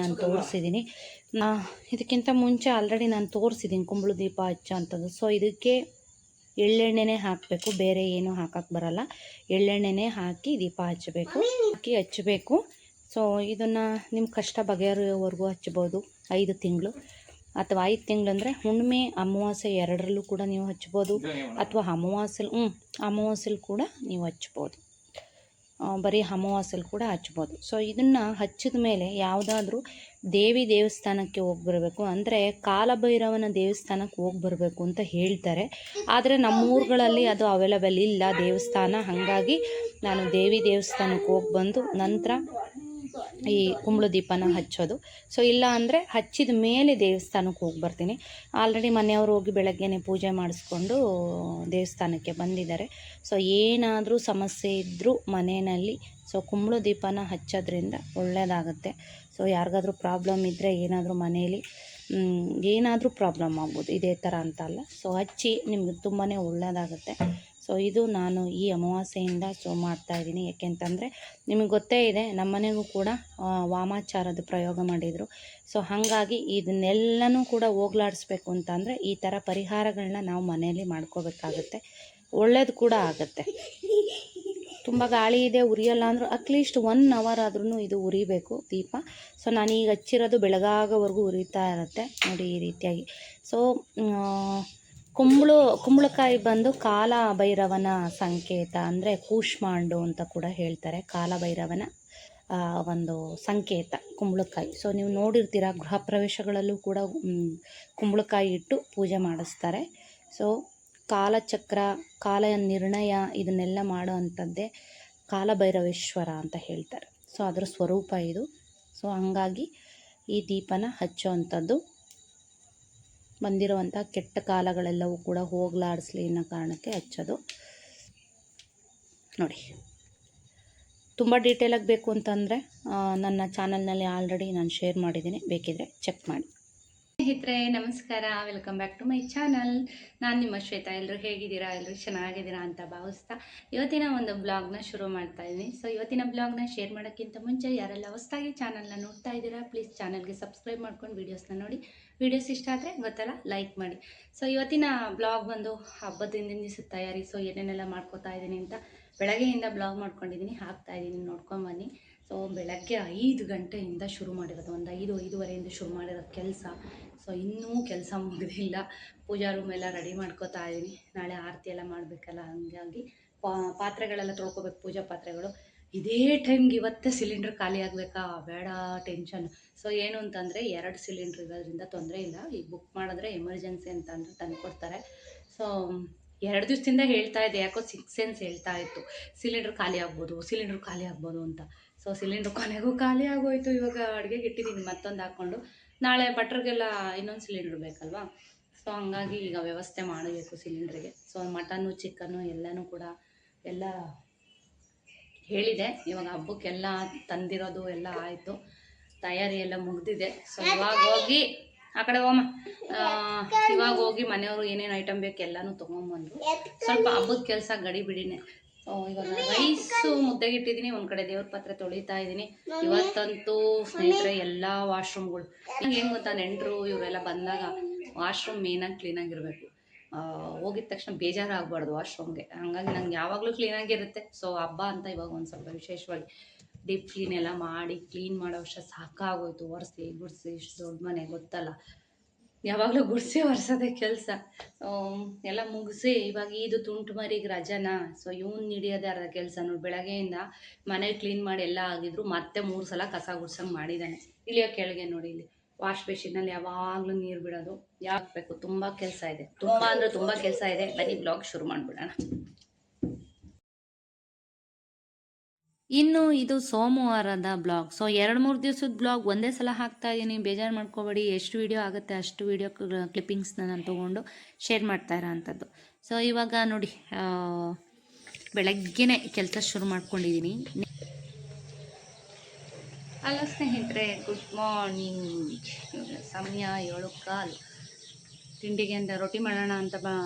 ತೋರಿಸಿದ್ದೀನಿ, ಕುಂಬಳ ದೀಪ ಹಚ್ಚೋ ಅಂಥದ್ದು. ಸೊ ಇದಕ್ಕೆ ಎಳ್ಳೆಣ್ಣೆನೇ ಹಾಕಬೇಕು, ಬೇರೆ ಏನೂ ಹಾಕಕ್ಕೆ ಬರಲ್ಲ. ಎಳ್ಳೆಣ್ಣೆನೇ ಹಾಕಿ ದೀಪ ಹಚ್ಚಬೇಕು. ಸೊ ಇದನ್ನು ನಿಮ್ಮ ಕಷ್ಟ ಬಗೆಹರಿಯೋವರೆಗೂ ಹಚ್ಬೋದು, 5 ತಿಂಗಳು ಅಥವಾ 5 ತಿಂಗಳು ಅಂದರೆ ಹುಣ್ಣಿಮೆ ಅಮಾವಾಸ್ಯೆ ಎರಡರಲ್ಲೂ ಕೂಡ ನೀವು ಹಚ್ಬೋದು, ಅಥವಾ ಅಮಾವಾಸ್ಯೆಲಿ ಕೂಡ ನೀವು ಹಚ್ಬೋದು, ಬರೀ ಅಮಾವಾಸ್ಯೆಲಿ ಕೂಡ ಹಚ್ಬೋದು. ಸೊ ಇದನ್ನು ಹಚ್ಚಿದ ಮೇಲೆ ಯಾವುದಾದ್ರೂ ದೇವಸ್ಥಾನಕ್ಕೆ ಹೋಗಿ ಬರಬೇಕು, ಅಂದರೆ ಕಾಲಭೈರವನ ದೇವಸ್ಥಾನಕ್ಕೆ ಹೋಗಿ ಬರಬೇಕು ಅಂತ ಹೇಳ್ತಾರೆ. ಆದರೆ ನಮ್ಮೂರುಗಳಲ್ಲಿ ಅದು ಅವೈಲಬಲ್ ಇಲ್ಲ ದೇವಸ್ಥಾನ. ಹಾಗಾಗಿ ನಾನು ದೇವಸ್ಥಾನಕ್ಕೆ ಹೋಗಿ ಬಂದು ನಂತರ ಈ ಕುಂಬಳ ದೀಪನ ಹಚ್ಚೋದು. ಸೊ ಇಲ್ಲ ಅಂದರೆ ಹಚ್ಚಿದ ಮೇಲೆ ದೇವಸ್ಥಾನಕ್ಕೆ ಹೋಗಿ ಬರ್ತೀನಿ. ಆಲ್ರೆಡಿ ಮನೆಯವರು ಹೋಗಿ ಬೆಳಗ್ಗೆನೇ ಪೂಜೆ ಮಾಡಿಸ್ಕೊಂಡು ದೇವಸ್ಥಾನಕ್ಕೆ ಬಂದಿದ್ದಾರೆ. ಸೊ ಏನಾದರೂ ಸಮಸ್ಯೆ ಇದ್ದರೂ ಮನೆಯಲ್ಲಿ ಸೊ ಕುಂಬಳ ದೀಪನ ಹಚ್ಚೋದ್ರಿಂದ ಒಳ್ಳೆಯದಾಗುತ್ತೆ. ಸೊ ಯಾರಿಗಾದ್ರೂ ಪ್ರಾಬ್ಲಮ್ ಇದ್ದರೆ ಏನಾದರೂ ಮನೆಯಲ್ಲಿ ಏನಾದರೂ ಪ್ರಾಬ್ಲಮ್ ಆಗ್ಬೋದು, ಇದೇ ಥರ ಅಂತ ಅಲ್ಲ. ಸೊ ಹಚ್ಚಿ ನಿಮ್ಗೆ ತುಂಬಾ ಒಳ್ಳೆಯದಾಗುತ್ತೆ. ಸೊ ಇದು ನಾನು ಈ ಅಮಾವಾಸ್ಯೆಯಿಂದ ಸೊ ಮಾಡ್ತಾಯಿದ್ದೀನಿ. ಯಾಕೆಂತಂದರೆ ನಿಮಗೆ ಗೊತ್ತೇ ಇದೆ, ನಮ್ಮ ಮನೆಗೂ ಕೂಡ ವಾಮಾಚಾರದ ಪ್ರಯೋಗ ಮಾಡಿದರು. ಸೊ ಹಾಗಾಗಿ ಇದನ್ನೆಲ್ಲನೂ ಕೂಡ ಹೋಗ್ಲಾಡಿಸ್ಬೇಕು ಅಂತಂದರೆ ಈ ಥರ ಪರಿಹಾರಗಳನ್ನ ನಾವು ಮನೆಯಲ್ಲಿ ಮಾಡ್ಕೋಬೇಕಾಗತ್ತೆ. ಒಳ್ಳೇದು ಕೂಡ ಆಗುತ್ತೆ. ತುಂಬ ಗಾಳಿ ಇದೆ, ಉರಿಯಲ್ಲ ಅಂದರೂ ಅಟ್ಲೀಸ್ಟ್ 1 ಅವರ್ ಆದ್ರೂ ಇದು ಉರಿಬೇಕು ದೀಪ. ಸೊ ನಾನೀಗ ಹಚ್ಚಿರೋದು ಬೆಳಗಾಗೋವರೆಗೂ ಉರಿತಾ ಇರುತ್ತೆ ನೋಡಿ ಈ ರೀತಿಯಾಗಿ. ಸೊ ಕುಂಬಳಕಾಯಿ ಬಂದು ಕಾಲಭೈರವನ ಸಂಕೇತ, ಅಂದರೆ ಕೂಷ್ಮಾಂಡು ಅಂತ ಕೂಡ ಹೇಳ್ತಾರೆ. ಕಾಲಭೈರವನ ಒಂದು ಸಂಕೇತ ಕುಂಬಳಕಾಯಿ. ಸೊ ನೀವು ನೋಡಿರ್ತೀರ, ಗೃಹ ಪ್ರವೇಶಗಳಲ್ಲೂ ಕೂಡ ಕುಂಬಳಕಾಯಿ ಇಟ್ಟು ಪೂಜೆ ಮಾಡಿಸ್ತಾರೆ. ಸೊ ಕಾಲಚಕ್ರ, ಕಾಲ ನಿರ್ಣಯ ಇದನ್ನೆಲ್ಲ ಮಾಡೋ ಅಂಥದ್ದೇ ಕಾಲಭೈರವೇಶ್ವರ ಅಂತ ಹೇಳ್ತಾರೆ. ಸೊ ಅದರ ಸ್ವರೂಪ ಇದು. ಸೊ ಹಂಗಾಗಿ ಈ ದೀಪನ ಹಚ್ಚೋ ಅಂಥದ್ದು ಬಂದಿರುವಂಥ ಕೆಟ್ಟ ಕಾಲಗಳೆಲ್ಲವೂ ಕೂಡ ಹೋಗಲಾಡಿಸ್ಲಿ ಅನ್ನೋ ಕಾರಣಕ್ಕೆ ಹಚ್ಚೋದು ನೋಡಿ. ತುಂಬ ಡೀಟೇಲಾಗಿ ಬೇಕು ಅಂತಂದರೆ ನನ್ನ ಚಾನಲ್ನಲ್ಲಿ ಆಲ್ರೆಡಿ ನಾನು ಶೇರ್ ಮಾಡಿದ್ದೀನಿ, ಬೇಕಿದ್ರೆ ಚೆಕ್ ಮಾಡಿ. ಸ್ನೇಹಿತರೆ ನಮಸ್ಕಾರ, welcome back to my channel. ನಾನು ನಿಮ್ಮ ಶ್ವೇತಾ. ಎಲ್ಲರೂ ಹೇಗಿದ್ದೀರಾ? ಎಲ್ಲರೂ ಚೆನ್ನಾಗಿದ್ದೀರಾ ಅಂತ ಭಾವಿಸ್ತಾ ಇವತ್ತಿನ ಒಂದು ಬ್ಲಾಗ್ನ ಶುರು ಮಾಡ್ತಾ ಇದ್ದೀನಿ. ಸೊ ಇವತ್ತಿನ ಬ್ಲಾಗ್ನ ಶೇರ್ ಮಾಡೋಕ್ಕಿಂತ ಮುಂಚೆ ಯಾರೆಲ್ಲ ಹೊಸದಾಗಿ ಚಾನಲ್ನ ನೋಡ್ತಾ ಇದ್ದೀರಾ, ಪ್ಲೀಸ್ ಚಾನಲ್ಗೆ ಸಬ್ಸ್ಕ್ರೈಬ್ ಮಾಡ್ಕೊಂಡು ವೀಡಿಯೋಸ್ನ ನೋಡಿ. ವೀಡಿಯೋಸ್ ಇಷ್ಟ ಆದರೆ ಗೊತ್ತಲ್ಲ, ಲೈಕ್ ಮಾಡಿ. ಸೊ ಇವತ್ತಿನ ಬ್ಲಾಗ್ ಬಂದು ಹಬ್ಬದ ಹಿಂದಿನ ದಿವಸದ ತಯಾರಿ. ಸೊ ಏನೇನೆಲ್ಲ ಮಾಡ್ಕೋತಾ ಇದ್ದೀನಿ ಅಂತ ಬೆಳಗ್ಗೆಯಿಂದ ಬ್ಲಾಗ್ ಮಾಡ್ಕೊಂಡಿದ್ದೀನಿ, ಹಾಕ್ತಾ ಇದ್ದೀನಿ, ನೋಡ್ಕೊಂಬನ್ನಿ. ಸೊ ಬೆಳಗ್ಗೆ 5 ಗಂಟೆಯಿಂದ ಶುರು ಮಾಡಿರೋದು, ಒಂದು 5-5:30 ಶುರು ಮಾಡಿರೋದು ಕೆಲಸ. ಸೊ ಇನ್ನೂ ಕೆಲಸ ಮುಗಿದಿಲ್ಲ. ಪೂಜಾ ರೂಮ್ ಎಲ್ಲ ರೆಡಿ ಮಾಡ್ಕೋತಾ ಇದ್ದೀನಿ. ನಾಳೆ ಆರತಿ ಎಲ್ಲ ಮಾಡಬೇಕಲ್ಲ, ಹಂಗಾಗಿ ಪಾತ್ರೆಗಳೆಲ್ಲ ತೊಳ್ಕೊಬೇಕು, ಪೂಜಾ ಪಾತ್ರೆಗಳು. ಇದೇ ಟೈಮ್ಗೆ ಇವತ್ತೇ ಸಿಲಿಂಡ್ರ್ ಖಾಲಿ ಆಗಬೇಕಾ ಬೇಡ ಟೆನ್ಷನ್. ಸೊ ಏನು ಅಂತಂದರೆ 2 ಸಿಲಿಂಡ್ರ್ ಇರೋದ್ರಿಂದ ತೊಂದರೆ ಇಲ್ಲ. ಈಗ ಬುಕ್ ಮಾಡಿದ್ರೆ ಎಮರ್ಜೆನ್ಸಿ ಅಂತ ಅಂದರೆ ತಂದು ಕೊಡ್ತಾರೆ. ಸೊ 2 ದಿವಸದಿಂದ ಹೇಳ್ತಾ ಇದ್ದೆ, ಯಾಕೋ 6 ಸೆನ್ಸ್ ಹೇಳ್ತಾ ಇತ್ತು ಸಿಲಿಂಡ್ರ್ ಖಾಲಿ ಆಗ್ಬೋದು ಅಂತ. ಸೊ ಸಿಲಿಂಡ್ರ್ ಕೊನೆಗೂ ಖಾಲಿ ಆಗೋಯ್ತು. ಇವಾಗ ಅಡುಗೆಗೆ ಇಟ್ಟಿದ್ದೀನಿ ಮತ್ತೊಂದು ಹಾಕ್ಕೊಂಡು. ನಾಳೆ ಭಟ್ರಿಗೆಲ್ಲ ಇನ್ನೊಂದು ಸಿಲಿಂಡ್ರ್ ಬೇಕಲ್ವಾ. ಸೊ ಹಂಗಾಗಿ ಈಗ ವ್ಯವಸ್ಥೆ ಮಾಡಬೇಕು ಸಿಲಿಂಡ್ರಿಗೆ. ಸೊ ಮಟನ್ನು ಚಿಕನ್ನು ಎಲ್ಲನೂ ಕೂಡ ಎಲ್ಲ ಹೇಳಿದೆ. ಇವಾಗ ಹಬ್ಬಕ್ಕೆಲ್ಲ ತಂದಿರೋದು ಎಲ್ಲ ಆಯಿತು, ತಯಾರಿ ಎಲ್ಲ ಮುಗಿದಿದೆ. ಸೊ ಇವಾಗ ಹೋಗಿ ಆ ಕಡೆ ಇವಾಗ ಹೋಗಿ ಮನೆಯವರು ಏನೇನು ಐಟಮ್ ಬೇಕು ಎಲ್ಲನೂ ತೊಗೊಂಬಂದರು. ಸ್ವಲ್ಪ ಹಬ್ಬದ ಕೆಲಸ ಗಡಿ ಬಿಡಿನೇ. ಸೊ ಇವಾಗ ರೈಸು ಮುದ್ದೆಗೆ ಇಟ್ಟಿದ್ದೀನಿ, ಒಂದು ಕಡೆ ದೇವ್ರ ಪಾತ್ರೆ ತೊಳಿತಾ ಇದ್ದೀನಿ. ಇವತ್ತಂತೂ ಸ್ನೇಹಿತರೆ ಎಲ್ಲ ವಾಶ್ರೂಮ್ಗಳು ಏನು ಗೊತ್ತಾ, ನೆಂಟರು ಇವರೆಲ್ಲ ಬಂದಾಗ ವಾಶ್ರೂಮ್ ಮೇನಾಗಿ ಕ್ಲೀನಾಗಿರಬೇಕು. ಹೋಗಿದ ತಕ್ಷಣ ಬೇಜಾರಾಗಬಾರ್ದು ವಾಶ್ರೂಮ್ಗೆ. ಹಾಗಾಗಿ ನಂಗೆ ಯಾವಾಗಲೂ ಕ್ಲೀನಾಗಿರುತ್ತೆ. ಸೊ ಹಬ್ಬ ಅಂತ ಇವಾಗ ಒಂದು ಸ್ವಲ್ಪ ವಿಶೇಷವಾಗಿ ಡೀಪ್ ಕ್ಲೀನ್ ಎಲ್ಲ ಮಾಡಿ, ಕ್ಲೀನ್ ಮಾಡೋ ವರ್ಷ ಸಾಕಾಗೋಯ್ತು. ಒರೆಸಿ ಗುಡಿಸಿ ಇಷ್ಟು ದೊಡ್ಡ ಮನೆ ಗೊತ್ತಲ್ಲ, ಯಾವಾಗಲೂ ಗುಡಿಸಿ ಒರೆಸೋದೇ ಕೆಲಸ. ಎಲ್ಲ ಮುಗಿಸಿ ಇವಾಗ ಇದು ತುಂಟು ಮರಿಗೆ ರಜನ. ಸೊ ಇವ್ನು ಹಿಡಿಯೋದೇ ಅರ್ಧ ಕೆಲಸ ನೋಡಿ. ಬೆಳಗ್ಗೆಯಿಂದ ಮನೆ ಕ್ಲೀನ್ ಮಾಡಿ ಎಲ್ಲ ಆಗಿದ್ರು ಮತ್ತೆ 3 ಸಲ ಕಸ ಗುಡ್ಸಂಗೆ ಮಾಡಿದ್ದಾನೆ. ಇಲ್ಲಿಯೋ ಕೆಳಗೆ ನೋಡಿ, ಇಲ್ಲಿ ವಾಶ್ ಬೇಸಿನಲ್ಲಿ ಯಾವಾಗಲೂ ನೀರು ಬಿಡೋದು ಯಾಕಬೇಕು. ತುಂಬ ಕೆಲಸ ಇದೆ, ತುಂಬ ಅಂದರೆ ತುಂಬ ಕೆಲಸ ಇದೆ. ಬನ್ನಿ ಬ್ಲಾಗ್ ಶುರು ಮಾಡಿಬಿಡೋಣ. ಇನ್ನು ಇದು ಸೋಮವಾರದ ಬ್ಲಾಗ್. ಸೊ 2-3 ದಿವಸದ ಬ್ಲಾಗ್ ಒಂದೇ ಸಲ ಹಾಕ್ತಾ ಇದ್ದೀನಿ, ಬೇಜಾರು ಮಾಡ್ಕೋಬೇಡಿ. ಎಷ್ಟು ವೀಡಿಯೋ ಆಗುತ್ತೆ ಅಷ್ಟು ವೀಡಿಯೋ ಕ್ಲಿಪ್ಪಿಂಗ್ಸ್ನ ನಾನು ತೊಗೊಂಡು ಶೇರ್ ಮಾಡ್ತಾ ಇರೋ ಅಂಥದ್ದು. ಸೊ ಇವಾಗ ನೋಡಿ, ಬೆಳಗ್ಗೆನೇ ಕೆಲಸ ಶುರು ಮಾಡ್ಕೊಂಡಿದ್ದೀನಿ. ಹಲೋ ಸ್ನೇಹಿತರೆ, ಗುಡ್ ಮಾರ್ನಿಂಗ್. ಸಮಯ 7:15. ತಿಂಡಿಗೆ ಅಂತ ರೊಟ್ಟಿ ಮಾಡೋಣ ಅಂತ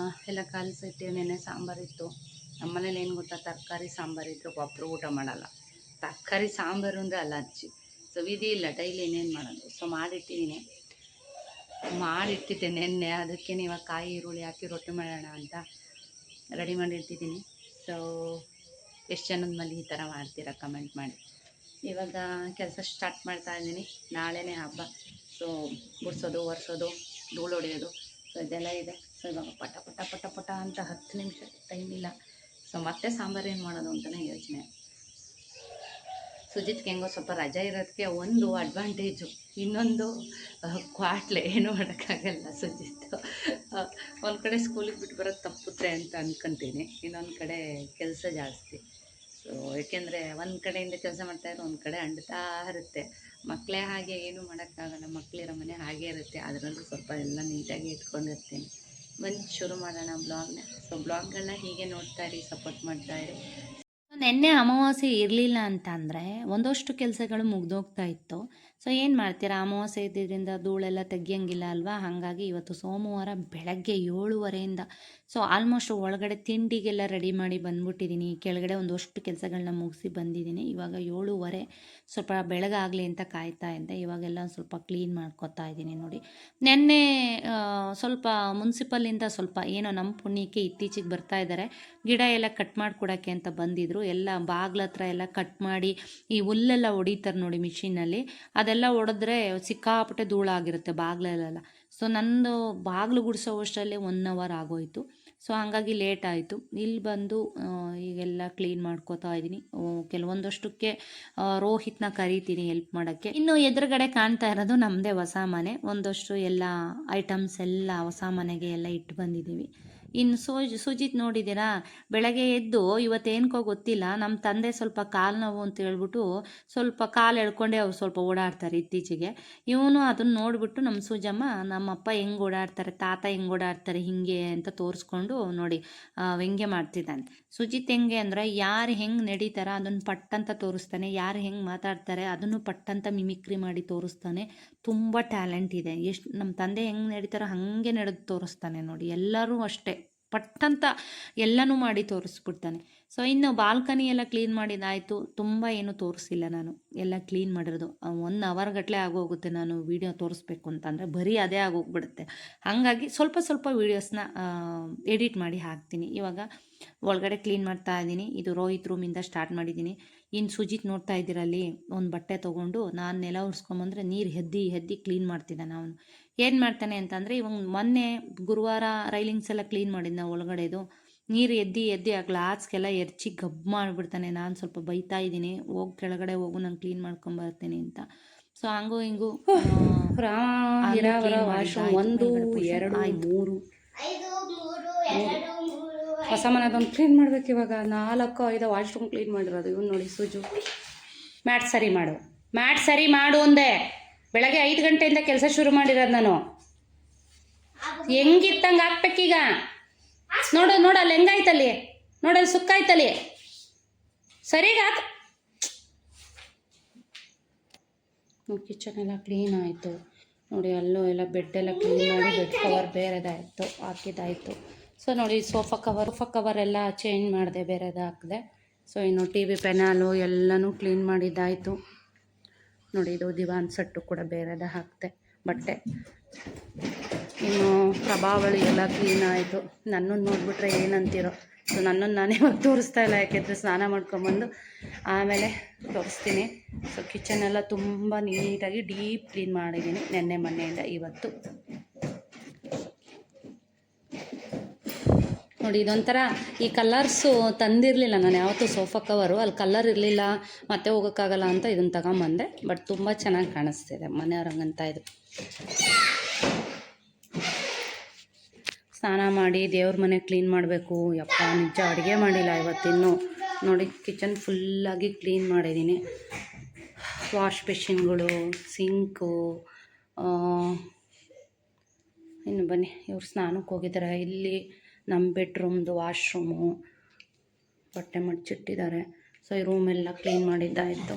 ಎಲ್ಲ ಕಲಸಿಟ್ಟು ನೆನೆ ಸಾಂಬಾರಿತ್ತು. ನಮ್ಮನೇಲಿ ಏನು ಗೊತ್ತಾ, ತರಕಾರಿ ಸಾಂಬಾರಿದ್ರು ಒಬ್ಬರು ಊಟ ಮಾಡಲ್ಲ. ತರಕಾರಿ ಸಾಂಬಾರು ಅಂದರೆ ಅಲರ್ಜಿ. ಸೊ ವಿಧಿ ಇಲ್ಲ, ಡೈಲಿ ಏನೇನು ಮಾಡೋದು. ಸೊ ಮಾಡಿಟ್ಟಿದ್ದೆ ನೆನ್ನೆ. ಅದಕ್ಕೆ ಇವಾಗ ಕಾಯಿ ಈರುಳ್ಳಿ ಹಾಕಿ ರೊಟ್ಟಿ ಮಾಡೋಣ ಅಂತ ರೆಡಿ ಮಾಡಿಟ್ಟಿದ್ದೀನಿ. ಸೊ ಎಷ್ಟು ಜನದ ಮೇಲೆ ಈ ಥರ ಮಾಡ್ತೀರಾ ಕಮೆಂಟ್ ಮಾಡಿ. ಇವಾಗ ಕೆಲಸ ಸ್ಟಾರ್ಟ್ ಮಾಡ್ತಾ ಇದ್ದೀನಿ. ನಾಳೆನೇ ಹಬ್ಬ. ಸೊ ಗುಡಿಸೋದು, ಒರೆಸೋದು, ಧೂಳು ಹೊಡೆಯೋದು, ಸೊ ಇದೆಲ್ಲ ಇದೆ. ಸೊ ಇವಾಗ ಪಟ ಪಟ ಪಟ ಪಟ ಅಂತ 10 ನಿಮಿಷ ಟೈಮ್ ಇಲ್ಲ. ಸೊ ಮತ್ತೆ ಸಾಂಬಾರು ಏನು ಮಾಡೋದು ಅಂತಲೇ ಯೋಚನೆ. ಸುಜಿತ್ಗೆ ಹೆಂಗೋ ಸ್ವಲ್ಪ ರಜೆ ಇರೋದಕ್ಕೆ ಒಂದು ಅಡ್ವಾಂಟೇಜು, ಇನ್ನೊಂದು ಕ್ವಾಟ್ಲೆ, ಏನು ಮಾಡೋಕ್ಕಾಗಲ್ಲ. ಸುಜಿತ್ ಒಂದು ಕಡೆ ಸ್ಕೂಲಿಗೆ ಬಿಟ್ಟು ಬರೋದು ತಪ್ಪುತ್ತೆ ಅಂತ ಅಂದ್ಕೊತೀನಿ, ಇನ್ನೊಂದು ಕಡೆ ಕೆಲಸ ಜಾಸ್ತಿ. ಸೊ ಏಕೆಂದರೆ ಒಂದು ಕಡೆಯಿಂದ ಕೆಲಸ ಮಾಡ್ತಾಯಿದ್ರೆ ಒಂದು ಕಡೆ ಅಂಡ್ತಾ ಇರುತ್ತೆ. ಮಕ್ಕಳೇ ಹಾಗೆ, ಏನೂ ಮಾಡೋಕ್ಕಾಗಲ್ಲ, ಮಕ್ಕಳಿರೋ ಮನೆ ಹಾಗೇ ಇರುತ್ತೆ. ಅದರಲ್ಲೂ ಸ್ವಲ್ಪ ಎಲ್ಲ ನೀಟಾಗಿ ಇಟ್ಕೊಂಡಿರ್ತೀನಿ. ಬನ್ನಿ ಶುರು ಮಾಡೋಣ ಬ್ಲಾಗ್ನ. ಸೊ ಬ್ಲಾಗ್ಗಳನ್ನ ಹೀಗೆ ನೋಡ್ತಾ ಇರಿ, ಸಪೋರ್ಟ್ ಮಾಡ್ತಾ ಇರಿ. ನಿನ್ನೆ ಅಮಾವಾಸ್ಯೆ ಇರಲಿಲ್ಲ ಅಂತ ಅಂದರೆ ಒಂದಷ್ಟು ಕೆಲಸಗಳು ಮುಗ್ದೋಗ್ತಾ ಇತ್ತು. ಸೊ ಏನು ಮಾಡ್ತೀರಾ, ಅಮಾವಾಸ್ಯೆ ಇದ್ದಿದ್ದರಿಂದ ಧೂಳೆಲ್ಲ ತೆಗಿಯಂಗಿಲ್ಲ ಅಲ್ವಾ. ಹಾಗಾಗಿ ಇವತ್ತು ಸೋಮವಾರ ಬೆಳಗ್ಗೆ 7:30ಇಂದ ಸೊ ಆಲ್ಮೋಸ್ಟ್ ಒಳಗಡೆ ತಿಂಡಿಗೆಲ್ಲ ರೆಡಿ ಮಾಡಿ ಬಂದ್ಬಿಟ್ಟಿದ್ದೀನಿ. ಕೆಳಗಡೆ ಒಂದಷ್ಟು ಕೆಲಸಗಳನ್ನ ಮುಗಿಸಿ ಬಂದಿದ್ದೀನಿ. ಇವಾಗ 7:30 ಸ್ವಲ್ಪ ಬೆಳಗಾಗಲಿ ಅಂತ ಕಾಯ್ತಾ ಇದ್ದೆ. ಇವಾಗೆಲ್ಲ ಸ್ವಲ್ಪ ಕ್ಲೀನ್ ಮಾಡ್ಕೊತಾ ಇದ್ದೀನಿ. ನೋಡಿ, ನಿನ್ನೆ ಸ್ವಲ್ಪ ಮುನ್ಸಿಪಲ್ಲಿಂದ ಸ್ವಲ್ಪ ಏನೋ ನಮ್ಮ ಪುಣ್ಯಕ್ಕೆ ಇತ್ತೀಚೆಗೆ ಬರ್ತಾ ಇದ್ದಾರೆ, ಗಿಡ ಎಲ್ಲ ಕಟ್ ಮಾಡಿಕೊಡೋಕ್ಕೆ ಅಂತ ಬಂದಿದ್ದರು. ಎಲ್ಲ ಬಾಗ್ಲ ಹತ್ರ ಎಲ್ಲ ಕಟ್ ಮಾಡಿ ಈ ಹುಲ್ಲೆಲ್ಲ ಹೊಡಿತಾರೆ ನೋಡಿ ಮಿಷಿನಲ್ಲಿ, ಅದೆಲ್ಲ ಹೊಡೆದ್ರೆ ಸಿಕ್ಕಾಪಟ್ಟೆ ಧೂಳಾಗಿರುತ್ತೆ ಬಾಗ್ಲಲ್ಲೆಲ್ಲ. ಸೊ ನಂದು ಬಾಗಿಲು ಗುಡಿಸೋ ಅಷ್ಟರಲ್ಲೇ 1 ಅವರ್ ಆಗೋಯಿತು. ಸೊ ಹಾಗಾಗಿ ಲೇಟ್ ಆಯಿತು. ಇಲ್ಲಿ ಬಂದು ಈಗೆಲ್ಲ ಕ್ಲೀನ್ ಮಾಡ್ಕೋತಾ ಇದ್ದೀನಿ. ಕೆಲವೊಂದಷ್ಟಕ್ಕೆ ರೋಹಿತ್ನ ಕರಿತೀನಿ ಹೆಲ್ಪ್ ಮಾಡೋಕ್ಕೆ. ಇನ್ನು ಎದುರುಗಡೆ ಕಾಣ್ತಾ ಇರೋದು ನಮ್ಮದೇ ಹೊಸ ಮನೆ. ಒಂದಷ್ಟು ಎಲ್ಲ ಐಟಮ್ಸ್ ಎಲ್ಲ ಹೊಸ ಮನೆಗೆ ಎಲ್ಲ ಇಟ್ಟು ಬಂದಿದ್ದೀವಿ. ಇನ್ನು ಸುಜಿತ್ ನೋಡಿದ್ದೀರಾ, ಬೆಳಗ್ಗೆ ಎದ್ದು ಇವತ್ತೇನಕ್ಕೋ ಗೊತ್ತಿಲ್ಲ, ನಮ್ಮ ತಂದೆ ಸ್ವಲ್ಪ ಕಾಲು ನೋವು ಅಂತ ಹೇಳ್ಬಿಟ್ಟು ಸ್ವಲ್ಪ ಕಾಲು ಎಳ್ಕೊಂಡೇ ಅವ್ರು ಸ್ವಲ್ಪ ಓಡಾಡ್ತಾರೆ ಇತ್ತೀಚೆಗೆ. ಇವನು ಅದನ್ನು ನೋಡಿಬಿಟ್ಟು ನಮ್ಮ ಸುಜಮ್ಮ, ನಮ್ಮಪ್ಪ ಹೆಂಗೆ ಓಡಾಡ್ತಾರೆ, ತಾತ ಹೆಂಗೆ ಓಡಾಡ್ತಾರೆ ಹಿಂಗೆ ಅಂತ ತೋರಿಸ್ಕೊಂಡು ನೋಡಿ ವ್ಯಂಗ್ಯ ಮಾಡ್ತಿದ್ದಾನೆ. ಸುಜಿತ್ ಹೆಂಗೆ ಅಂದರೆ, ಯಾರು ಹೆಂಗೆ ನಡೀತಾರ ಅದನ್ನು ಪಟ್ಟಂತ ತೋರಿಸ್ತಾನೆ, ಯಾರು ಹೆಂಗೆ ಮಾತಾಡ್ತಾರೆ ಅದನ್ನು ಪಟ್ಟಂತ ಮಿಮಿಕ್ರಿ ಮಾಡಿ ತೋರಿಸ್ತಾನೆ. ತುಂಬ ಟ್ಯಾಲೆಂಟ್ ಇದೆ. ಎಷ್ಟು ನಮ್ಮ ತಂದೆ ಹೆಂಗೆ ನಡೀತಾರೋ ಹಾಗೆ ನಡೆದು ತೋರಿಸ್ತಾನೆ ನೋಡಿ. ಎಲ್ಲರೂ ಅಷ್ಟೇ ಪಟ್ಟಂತ ಎಲ್ಲನೂ ಮಾಡಿ ತೋರಿಸ್ಬಿಡ್ತಾನೆ. ಸೊ ಇನ್ನು ಬಾಲ್ಕನಿ ಎಲ್ಲ ಕ್ಲೀನ್ ಮಾಡಿದ್ದಾಯಿತು. ತುಂಬ ಏನು ತೋರಿಸಿಲ್ಲ ನಾನು, ಎಲ್ಲ ಕ್ಲೀನ್ ಮಾಡಿರೋದು 1 ಅವರ್ ಗಟ್ಟಲೆ ಆಗೋಗುತ್ತೆ ನಾನು ವೀಡಿಯೋ ತೋರಿಸ್ಬೇಕು ಅಂತಂದರೆ, ಬರೀ ಅದೇ ಆಗೋಗ್ಬಿಡುತ್ತೆ. ಹಾಗಾಗಿ ಸ್ವಲ್ಪ ಸ್ವಲ್ಪ ವೀಡಿಯೋಸ್ನ ಎಡಿಟ್ ಮಾಡಿ ಹಾಕ್ತೀನಿ. ಇವಾಗ ಒಳಗಡೆ ಕ್ಲೀನ್ ಮಾಡ್ತಾ ಇದ್ದೀನಿ. ಇದು ರೋಹಿತ್ ರೂಮಿಂದ ಸ್ಟಾರ್ಟ್ ಮಾಡಿದ್ದೀನಿ. ಇನ್ನು ಸುಜಿತ್ ನೋಡ್ತಾ ಇದ್ದೀರಲ್ಲಿ, ಒಂದು ಬಟ್ಟೆ ತೊಗೊಂಡು ನಾನು ನೆಲ ಒರೆಸ್ಕೊಂಬಂದ್ರೆ ನೀರು ಹೆದ್ದಿ ಕ್ಲೀನ್ ಮಾಡ್ತಿದ್ದಾನೆ ಅವನು. ಏನು ಮಾಡ್ತಾನೆ ಅಂತಂದರೆ, ಇವಾಗ ಮೊನ್ನೆ ಗುರುವಾರ ರೈಲಿಂಗ್ಸ್ ಎಲ್ಲ ಕ್ಲೀನ್ ಮಾಡಿದ್ನ ಒಳಗಡೆದು, ನೀರು ಎದ್ದಿ ಆ ಗ್ಲಾಸ್ಗೆಲ್ಲ ಎರಚಿ ಗಬ್ಬು ಮಾಡಿಬಿಡ್ತಾನೆ. ನಾನು ಸ್ವಲ್ಪ ಬೈತಾ ಇದ್ದೀನಿ, ಹೋಗಿ ಕೆಳಗಡೆ ಹೋಗು ನಾನು ಕ್ಲೀನ್ ಮಾಡ್ಕೊಂಬರ್ತೀನಿ ಅಂತ. ಸೊ ಹಂಗೂ ಹಿಂಗೂ 1 2 3 ಹೊಸ ಮನೆದೊಂದು ಕ್ಲೀನ್ ಮಾಡ್ಬೇಕು. ಇವಾಗ 4 5 ವಾಶ್ರೂಮ್ ಕ್ಲೀನ್ ಮಾಡಿರೋದು. ಇವನು ನೋಡಿ ಸುಜು, ಮ್ಯಾಟ್ ಸರಿ ಮಾಡು ಅಂದೆ. ಬೆಳಗ್ಗೆ 5 ಗಂಟೆಯಿಂದ ಕೆಲಸ ಶುರು ಮಾಡಿರೋದು ನಾನು. ಹೆಂಗಿತ್ತಂಗೆ ಹಾಕ್ಬೇಕೀಗ. ನೋಡು ಅಲ್ಲಿ ಹೆಂಗಾಯ್ತಲ್ಲಿ, ನೋಡಲ್ಲಿ ಸುಕ್ಕಾಯ್ತಲ್ಲಿ, ಸರಿಗ ಹಾಕ್. ಕಿಚನ್ ಎಲ್ಲ ಕ್ಲೀನ್ ಆಯಿತು ನೋಡಿ. ಅಲ್ಲೂ ಎಲ್ಲ ಬೆಡ್ಡೆಲ್ಲ ಕ್ಲೀನ್ ಮಾಡಿ ಬೆಡ್ ಕವರ್ ಬೇರೆದಾಯಿತು ಹಾಕಿದ್ದಾಯಿತು. ಸೊ ನೋಡಿ, ಸೋಫಾ ಕವರ್ ಎಲ್ಲ ಚೇಂಜ್ ಮಾಡಿದೆ, ಬೇರೆದು ಹಾಕಿದೆ. ಸೊ ಇನ್ನು ಟಿ ವಿ ಪೆನಾಲು ಎಲ್ಲನೂ ಕ್ಲೀನ್ ಮಾಡಿದ್ದಾಯಿತು ನೋಡಿ. ಇದು ದಿವಾನ್ ಸೆಟ್ಟು ಕೂಡ ಬೇರೆದ ಹಾಕಿದೆ ಬಟ್ಟೆ. ಇನ್ನು ಪ್ರಭಾವಳಿ ಎಲ್ಲ ಕ್ಲೀನ್ ಆಯಿತು. ನನ್ನನ್ನು ನೋಡಿಬಿಟ್ರೆ ಏನಂತೀರೋ. ಸೊ ನನ್ನನ್ನು ನಾನೇ ಇವಾಗ ತೋರಿಸ್ತಾ ಇಲ್ಲ, ಯಾಕೆಂದರೆ ಸ್ನಾನ ಮಾಡ್ಕೊಂಬಂದು ಆಮೇಲೆ ತೋರಿಸ್ತೀನಿ. ಸೊ ಕಿಚನ್ ಎಲ್ಲ ತುಂಬ ನೀಟಾಗಿ ಡೀಪ್ ಕ್ಲೀನ್ ಮಾಡಿದ್ದೀನಿ ನೆನ್ನೆ ಮೊನ್ನೆಯಿಂದ ಇವತ್ತು. ನೋಡಿ, ಇದೊಂಥರ ಈ ಕಲರ್ಸು ತಂದಿರಲಿಲ್ಲ ನಾನು ಯಾವತ್ತೂ, ಸೋಫಾ ಕವರು ಅಲ್ಲಿ ಕಲರ್ ಇರಲಿಲ್ಲ, ಮತ್ತೆ ಹೋಗೋಕ್ಕಾಗಲ್ಲ ಅಂತ ಇದನ್ನು ತಗೊಂಬಂದೆ. ಬಟ್ ತುಂಬ ಚೆನ್ನಾಗಿ ಕಾಣಿಸ್ತಿದೆ, ಮನೆಯವ್ರಂಗಂತ ಇದು. ಸ್ನಾನ ಮಾಡಿ ದೇವ್ರ ಮನೆ ಕ್ಲೀನ್ ಮಾಡಬೇಕು. ಯಪ್ಪ ನಿಜ ಅಡುಗೆ ಮಾಡಿಲ್ಲ ಇವತ್ತಿನ್ನೂ. ನೋಡಿ, ಕಿಚನ್ ಫುಲ್ಲಾಗಿ ಕ್ಲೀನ್ ಮಾಡಿದ್ದೀನಿ. ವಾಶ್ ಬೇಸಿನ್ಗಳು, ಸಿಂಕು. ಇನ್ನು ಬನ್ನಿ, ಇವ್ರು ಸ್ನಾನಕ್ಕೆ ಹೋಗಿದ್ದಾರೆ. ಇಲ್ಲಿ ನಮ್ಮ ಬೆಡ್ರೂಮ್ದು ವಾಶ್ರೂಮು, ಬಟ್ಟೆ ಮಡ್ಚಿಟ್ಟಿದ್ದಾರೆ. ಸೊ ಈ ರೂಮೆಲ್ಲ ಕ್ಲೀನ್ ಮಾಡಿದ್ದಾಯಿತು.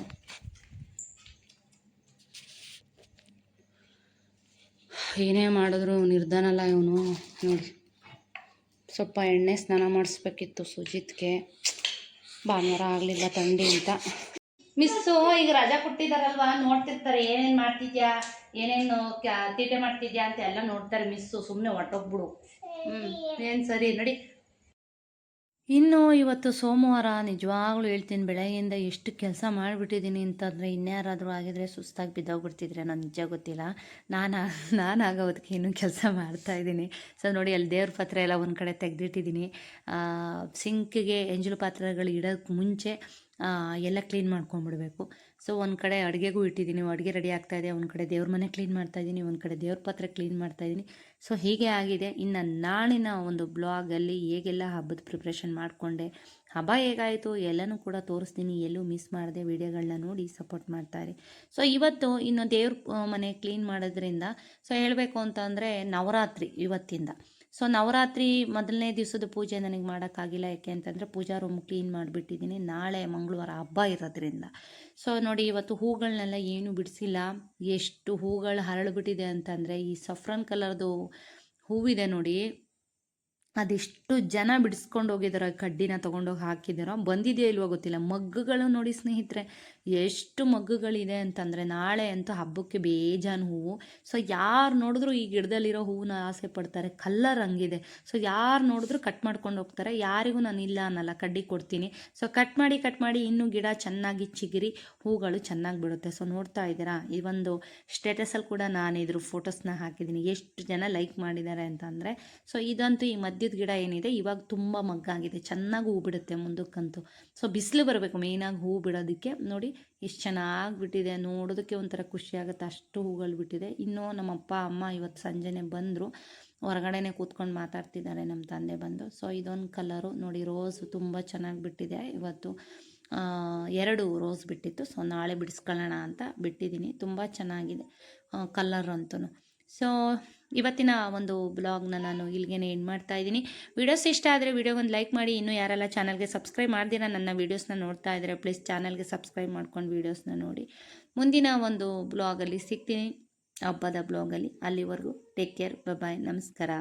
ಏನೇ ಮಾಡಿದ್ರು ನಿರ್ಧಾನಲ್ಲ ಇವನು. ನೋಡಿ, ಸ್ವಲ್ಪ ಎಣ್ಣೆ ಸ್ನಾನ ಮಾಡಿಸ್ಬೇಕಿತ್ತು ಸುಜಿತ್ಗೆ, ಭಾನುವಾರ ಆಗಲಿಲ್ಲ ಥಂಡಿ ಅಂತ. ಮಿಸ್ಸು ಈಗ ರಜಾ ಕೊಟ್ಟಿದ್ದಾರಲ್ವ, ನೋಡ್ತಿರ್ತಾರೆ ಏನೇನು ಮಾಡ್ತಿದ್ಯಾ, ಏನೇನು ತೀಟೆ ಮಾಡ್ತಿದ್ಯಾ ಅಂತ ಎಲ್ಲ ನೋಡ್ತಾರೆ ಮಿಸ್ಸು. ಸುಮ್ಮನೆ ಹೊರ್ಟೋಗ್ಬಿಡು. ಏನು ಸರಿ ನಡಿ. ಇನ್ನು ಇವತ್ತು ಸೋಮವಾರ. ನಿಜವಾಗ್ಲೂ ಹೇಳ್ತೀನಿ, ಬೆಳಗ್ಗೆಯಿಂದ ಎಷ್ಟು ಕೆಲಸ ಮಾಡಿಬಿಟ್ಟಿದ್ದೀನಿ ಅಂತಂದರೆ, ಇನ್ಯಾರಾದರೂ ಆಗಿದ್ರೆ ಸುಸ್ತಾಗಿ ಬಿದ್ದೋಗ್ಬಿಡ್ತಿದ್ರೆ ನಾನು ನಿಜ ಗೊತ್ತಿಲ್ಲ. ನಾನಾಗೋದಕ್ಕೆ ಇನ್ನೂ ಕೆಲಸ ಮಾಡ್ತಾಯಿದ್ದೀನಿ. ಸೊ ನೋಡಿ, ಅಲ್ಲಿ ದೇವ್ರ ಪಾತ್ರೆ ಎಲ್ಲ ಒಂದು ಕಡೆ ತೆಗೆದಿಟ್ಟಿದ್ದೀನಿ. ಸಿಂಕಿಗೆ ಎಂಜಲು ಪಾತ್ರೆಗಳು ಇಡೋಕ್ಕೆ ಮುಂಚೆ ಎಲ್ಲ ಕ್ಲೀನ್ ಮಾಡ್ಕೊಂಬಿಡ್ಬೇಕು. ಸೊ ಒಂದು ಕಡೆ ಅಡುಗೆಗೂ ಇಟ್ಟಿದ್ದೀನಿ, ಅಡುಗೆ ರೆಡಿ ಆಗ್ತಾಯಿದೆ, ಒಂದು ಕಡೆ ದೇವ್ರ ಮನೆ ಕ್ಲೀನ್ ಮಾಡ್ತಾಯಿದ್ದೀನಿ, ಒಂದು ಕಡೆ ದೇವ್ರ ಪಾತ್ರೆ ಕ್ಲೀನ್ ಮಾಡ್ತಾಯಿದ್ದೀನಿ. ಸೊ ಹೀಗೆ ಆಗಿದೆ. ಇನ್ನು ನಾಳಿನ ಒಂದು ಬ್ಲಾಗಲ್ಲಿ ಹೇಗೆಲ್ಲ ಹಬ್ಬದ ಪ್ರಿಪ್ರೇಷನ್ ಮಾಡಿಕೊಂಡೆ, ಹಬ್ಬ ಹೇಗಾಯಿತು ಎಲ್ಲನೂ ಕೂಡ ತೋರಿಸ್ತೀನಿ. ಎಲ್ಲೂ ಮಿಸ್ ಮಾಡದೆ ವೀಡಿಯೋಗಳನ್ನ ನೋಡಿ ಸಪೋರ್ಟ್ ಮಾಡ್ತಾರೆ. ಸೊ ಇವತ್ತು ಇನ್ನು ದೇವ್ರ ಮನೆ ಕ್ಲೀನ್ ಮಾಡೋದ್ರಿಂದ ಸೊ ಹೇಳಬೇಕು ಅಂತಂದರೆ ನವರಾತ್ರಿ ಇವತ್ತಿಂದ. ಸೊ ನವರಾತ್ರಿ ಮೊದಲನೇ ದಿವಸದ ಪೂಜೆ ನನಗೆ ಮಾಡೋಕ್ಕಾಗಿಲ್ಲ. ಯಾಕೆ ಅಂತಂದರೆ ಪೂಜಾ ರೂಮ್ ಕ್ಲೀನ್ ಮಾಡಿಬಿಟ್ಟಿದ್ದೀನಿ. ನಾಳೆ ಮಂಗಳವಾರ ಹಬ್ಬ ಇರೋದ್ರಿಂದ. ಸೊ ನೋಡಿ ಇವತ್ತು ಹೂಗಳನ್ನೆಲ್ಲ ಏನೂ ಬಿಡಿಸಿಲ್ಲ. ಎಷ್ಟು ಹೂಗಳು ಹರಳಿಬಿಟ್ಟಿದೆ ಅಂತಂದರೆ, ಈ ಸಫ್ರನ್ ಕಲರ್ದು ಹೂವಿದೆ ನೋಡಿ, ಅದೆಷ್ಟು ಜನ ಬಿಡಿಸ್ಕೊಂಡು ಹೋಗಿದಾರೋ, ಕಡ್ಡಿನ ತೊಗೊಂಡೋಗಿ ಹಾಕಿದಾರೋ, ಬಂದಿದೆಯೋ ಇಲ್ವೋ ಗೊತ್ತಿಲ್ಲ. ಮಗ್ಗುಗಳು ನೋಡಿ ಸ್ನೇಹಿತರೆ, ಎಷ್ಟು ಮಗ್ಗುಗಳಿದೆ ಅಂತಂದರೆ, ನಾಳೆ ಅಂತೂ ಹಬ್ಬಕ್ಕೆ ಬೇಜಾನು ಹೂವು. ಸೊ ಯಾರು ನೋಡಿದ್ರು ಈ ಗಿಡದಲ್ಲಿರೋ ಹೂವನ್ನ ಆಸೆ ಪಡ್ತಾರೆ. ಕಲ್ಲರ್ ಹಂಗಿದೆ. ಸೊ ಯಾರು ನೋಡಿದ್ರು ಕಟ್ ಮಾಡ್ಕೊಂಡು ಹೋಗ್ತಾರೆ. ಯಾರಿಗೂ ನಾನು ಇಲ್ಲ ಅನ್ನಲ್ಲ, ಕಡ್ಡಿ ಕೊಡ್ತೀನಿ. ಸೊ ಕಟ್ ಮಾಡಿ ಇನ್ನೂ ಗಿಡ ಚೆನ್ನಾಗಿ ಚಿಗುರಿ ಹೂಗಳು ಚೆನ್ನಾಗಿ ಬಿಡುತ್ತೆ. ಸೊ ನೋಡ್ತಾ ಇದ್ದೀರಾ, ಈ ಒಂದು ಸ್ಟೇಟಸಲ್ಲಿ ಕೂಡ ನಾನು ಇದ್ರ ಫೋಟೋಸ್ನ ಹಾಕಿದ್ದೀನಿ. ಎಷ್ಟು ಜನ ಲೈಕ್ ಮಾಡಿದ್ದಾರೆ ಅಂತಂದರೆ. ಸೊ ಇದಂತೂ ಈ ಮಧ್ಯ ಗಿಡ ಏನಿದೆ ಇವಾಗ ತುಂಬ ಮಗ್ಗಾಗಿದೆ, ಚೆನ್ನಾಗಿ ಹೂ ಬಿಡುತ್ತೆ ಮುಂದಕ್ಕಂತೂ. ಸೊ ಬಿಸಿಲು ಬರಬೇಕು ಮೇಯ್ನಾಗಿ ಹೂ ಬಿಡೋದಕ್ಕೆ. ನೋಡಿ ಎಷ್ಟು ಚೆನ್ನಾಗಿ ಬಿಟ್ಟಿದೆ, ನೋಡೋದಕ್ಕೆ ಒಂಥರ ಖುಷಿ ಆಗುತ್ತೆ, ಅಷ್ಟು ಹೂಗಳು ಬಿಟ್ಟಿದೆ. ಇನ್ನೂ ನಮ್ಮ ಅಪ್ಪ ಅಮ್ಮ ಇವತ್ತು ಸಂಜೆನೆ ಬಂದರು, ಹೊರಗಡೆನೇ ಕೂತ್ಕೊಂಡು ಮಾತಾಡ್ತಿದ್ದಾರೆ ನಮ್ಮ ತಂದೆ ಬಂದು. ಸೊ ಇದೊಂದು ಕಲರು ನೋಡಿ, ರೋಸು ತುಂಬ ಚೆನ್ನಾಗಿ ಬಿಟ್ಟಿದೆ. ಇವತ್ತು 2 ರೋಸ್ ಬಿಟ್ಟಿತ್ತು. ಸೊ ನಾಳೆ ಬಿಡಿಸ್ಕೊಳ್ಳೋಣ ಅಂತ ಬಿಟ್ಟಿದ್ದೀನಿ. ತುಂಬ ಚೆನ್ನಾಗಿದೆ ಕಲರ್ ಅಂತೂ. ಸೊ ಇವತ್ತಿನ ಒಂದು ಬ್ಲಾಗ್ನ ನಾನು ಇಲ್ಲಿಗೆ ಎಂಡ್ ಮಾಡ್ತಾ ಇದ್ದೀನಿ. ವೀಡಿಯೋಸ್ ಇಷ್ಟ ಆದರೆ ವಿಡಿಯೋಗೊಂದು ಲೈಕ್ ಮಾಡಿ. ಇನ್ನೂ ಯಾರೆಲ್ಲ ಚಾನಲ್ಗೆ ಸಬ್ಸ್ಕ್ರೈಬ್ ಮಾಡ್ದಿರ ನನ್ನ ವೀಡಿಯೋಸ್ನ ನೋಡ್ತಾ ಇದ್ದಾರೆ, ಪ್ಲೀಸ್ ಚಾನಲ್ಗೆ ಸಬ್ಸ್ಕ್ರೈಬ್ ಮಾಡ್ಕೊಂಡು ವೀಡಿಯೋಸ್ನ ನೋಡಿ. ಮುಂದಿನ ಒಂದು ಬ್ಲಾಗಲ್ಲಿ ಸಿಗ್ತೀನಿ, ಹಬ್ಬದ ಬ್ಲಾಗಲ್ಲಿ. ಅಲ್ಲಿವರೆಗೂ ಟೇಕ್ ಕೇರ್, ಬಾಯ್, ನಮಸ್ಕಾರ.